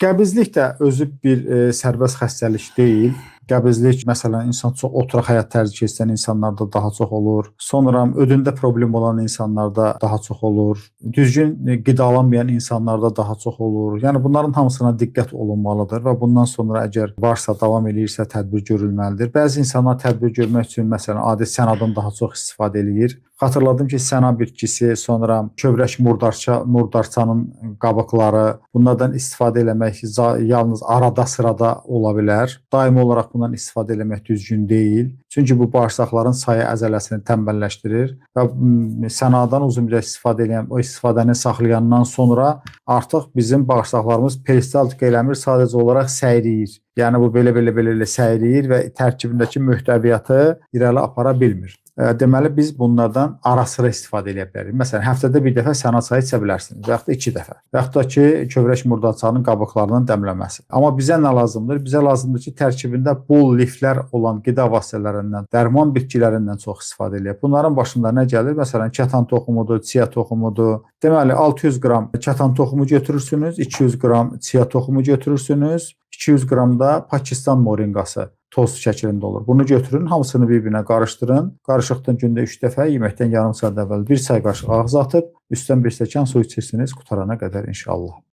Qəbizlik də özü bir sərbəst xəstəlik deyil. Qəbizlik, məsələn, insan çox oturaq həyat tərzi keçirən insanlarda daha çox olur. Sonra ödündə problem olan insanlarda daha çox olur. Düzgün qidalanmayan insanlarda daha çox olur. Yəni bunların hamısına diqqət olunmalıdır və bundan sonra əgər varsa, davam eləyirsə tədbir görülməlidir. Bəzi insanlar tədbir görmək üçün məsələn adi sənadan daha çox istifadə eləyir. Xatırladım ki, səna bitkisi, sonra kövrək murdarçanın qabıqları, bunlardan istifadə eləmək yalnız arada sırada ola bilər. Daimi olaraq bundan istifadə eləmək düzgün deyil. Çünki bu bağırsaqların sayı əzələsini tənbəlləşdirir və sənadan uzun müddət istifadə edən, o istifadəni saxlayandan sonra artıq bizim bağırsaqlarımız peristaltika eləmir, sadəcə olaraq səyriyir. Yəni bu belə səyriyir və tərkibindəki mühtəviyyatı irəli apara bilmir. Deməli biz bunlardan ara sıra istifadə edə bilərik. Məsələn, həftədə bir dəfə səna çayı içə bilərsiniz və yaxud da 2 dəfə. Və yaxud da ki, kövrək murdarçanın qabıqlarının dəmləməsi. Amma bizə nə lazımdır? Bizə lazımdır ki, tərkibində bol liflər olan qida vasitələrindən, dərman bitkilərindən çox istifadə edək. Bunların başında nə gəlir? Məsələn, kətan toxumudur, chia toxumudur. Deməli, 600 qram kətan toxumu götürürsünüz, 200 qram chia toxumu götürürsünüz, 200 qram da Pakistan morinqası toz şəklində olur. Bunu götürün, hamısını bir-birinə qarışdırın. Qarışıqdan gündə 3 dəfə, yeməkdən yarım saat əvvəl 1 çay qaşığı ağza atıb, üstdən 1 stəkan su içirsiniz, qutarana qədər inşallah.